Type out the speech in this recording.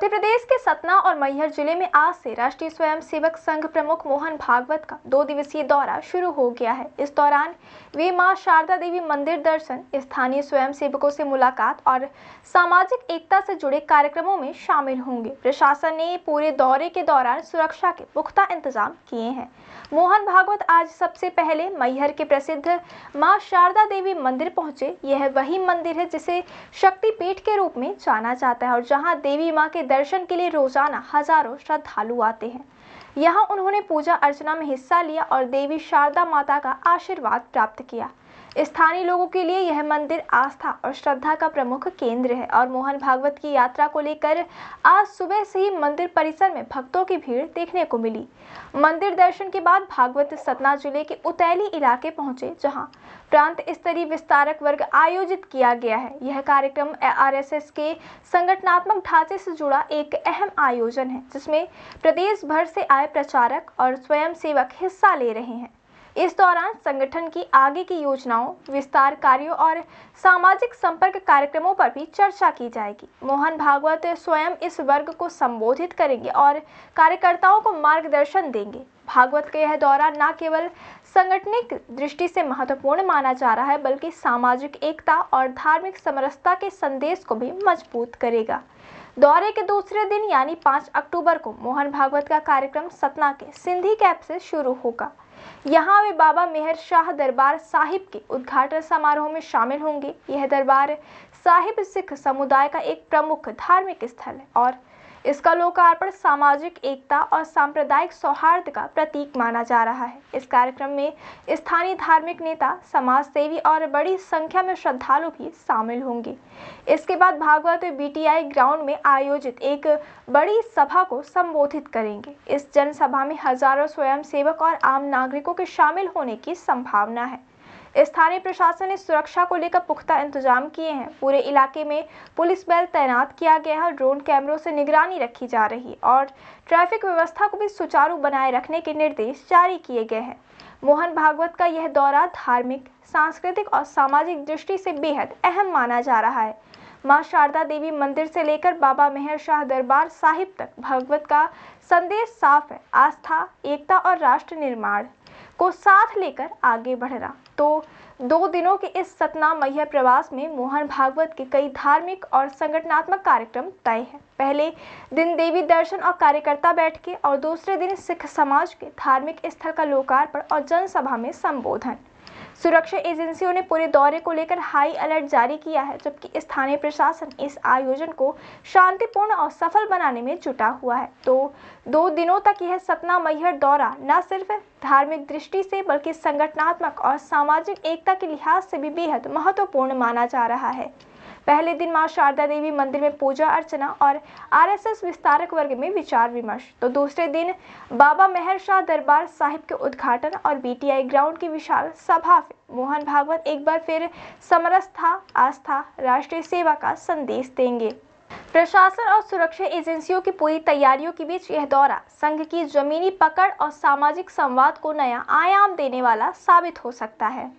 मध्य प्रदेश के सतना और मैहर जिले में आज से राष्ट्रीय स्वयंसेवक संघ प्रमुख मोहन भागवत का 2 दिवसीय दौरा शुरू हो गया है। इस दौरान वे मां शारदा देवी मंदिर दर्शन, स्थानीय स्वयंसेवकों से मुलाकात और सामाजिक एकता से जुड़े कार्यक्रमों में शामिल होंगे। प्रशासन ने पूरे दौरे के दौरान सुरक्षा के पुख्ता इंतजाम किए हैं। मोहन भागवत आज सबसे पहले मैहर के प्रसिद्ध मां शारदा देवी मंदिर पहुंचे। यह वही मंदिर है जिसे शक्तिपीठ के रूप में जाना जाता है और जहां देवी मां के दर्शन के लिए रोजाना हजारों श्रद्धालु आते हैं। यहां उन्होंने पूजा अर्चना में हिस्सा लिया और देवी शारदा माता का आशीर्वाद प्राप्त किया। स्थानीय लोगों के लिए यह मंदिर आस्था और श्रद्धा का प्रमुख केंद्र है और मोहन भागवत की यात्रा को लेकर आज सुबह से ही मंदिर परिसर में भक्तों की भीड़ देखने को मिली। मंदिर दर्शन के बाद भागवत सतना जिले के उतैली इलाके पहुंचे, जहां प्रांत स्तरीय विस्तारक वर्ग आयोजित किया गया है। यह कार्यक्रम आरएसएस के संगठनात्मक ढांचे से जुड़ा एक अहम आयोजन है, जिसमें प्रदेश भर से आए प्रचारक और स्वयंसेवक हिस्सा ले रहे हैं। इस दौरान संगठन की आगे की योजनाओं, विस्तार कार्यों और सामाजिक संपर्क कार्यक्रमों पर भी चर्चा की जाएगी। मोहन भागवत स्वयं इस वर्ग को संबोधित करेंगे और कार्यकर्ताओं को मार्गदर्शन देंगे। भागवत का यह दौरा न केवल सांगठनिक दृष्टि से महत्वपूर्ण माना जा रहा है, बल्कि सामाजिक एकता और धार्मिक समरसता के संदेश को भी मजबूत करेगा। दौरे के दूसरे दिन यानी 5 अक्टूबर को मोहन भागवत का कार्यक्रम सतना के सिंधी कैंप से शुरू होगा। यहाँ वे बाबा मेहर शाह दरबार साहिब के उद्घाटन समारोह में शामिल होंगे। यह दरबार साहिब सिख समुदाय का एक प्रमुख धार्मिक स्थल है और इसका लोकार्पण सामाजिक एकता और सांप्रदायिक सौहार्द का प्रतीक माना जा रहा है। इस कार्यक्रम में स्थानीय धार्मिक नेता, समाज सेवी और बड़ी संख्या में श्रद्धालु भी शामिल होंगे। इसके बाद भागवत बीटीआई ग्राउंड में आयोजित एक बड़ी सभा को संबोधित करेंगे। इस जनसभा में हजारों स्वयंसेवक और आम नागरिकों के शामिल होने की संभावना है। स्थानीय प्रशासन ने सुरक्षा को लेकर पुख्ता इंतजाम किए हैं। पूरे इलाके में पुलिस बल तैनात किया गया है, ड्रोन कैमरों से निगरानी रखी जा रही है और ट्रैफिक व्यवस्था को भी सुचारू बनाए रखने के निर्देश जारी किए गए हैं। मोहन भागवत का यह दौरा धार्मिक, सांस्कृतिक और सामाजिक दृष्टि से बेहद अहम माना जा रहा है। मां शारदा देवी मंदिर से लेकर बाबा मेहर शाह दरबार साहिब तक भागवत का संदेश साफ है, आस्था, एकता और राष्ट्र निर्माण को साथ लेकर आगे बढ़ना। तो 2 दिनों के इस सतना मैहर प्रवास में मोहन भागवत के कई धार्मिक और संगठनात्मक कार्यक्रम तय है। पहले दिन देवी दर्शन और कार्यकर्ता बैठकें और दूसरे दिन सिख समाज के धार्मिक स्थल का लोकार्पण और जनसभा में संबोधन। सुरक्षा एजेंसियों ने पूरे दौरे को लेकर हाई अलर्ट जारी किया है, जबकि स्थानीय प्रशासन इस आयोजन को शांतिपूर्ण और सफल बनाने में जुटा हुआ है। तो 2 दिनों तक यह सतना मैहर दौरा न सिर्फ धार्मिक दृष्टि से बल्कि संगठनात्मक और सामाजिक एकता के लिहाज से भी बेहद महत्वपूर्ण माना जा रहा है। पहले दिन मां शारदा देवी मंदिर में पूजा अर्चना और आरएसएस विस्तारक वर्ग में विचार विमर्श, तो दूसरे दिन बाबा मेहर शाह दरबार साहिब के उद्घाटन और बीटीआई ग्राउंड की विशाल सभा में मोहन भागवत एक बार फिर समरसता, आस्था, राष्ट्रीय सेवा का संदेश देंगे। प्रशासन और सुरक्षा एजेंसियों की पूरी तैयारियों के बीच यह दौरा संघ की जमीनी पकड़ और सामाजिक संवाद को नया आयाम देने वाला साबित हो सकता है।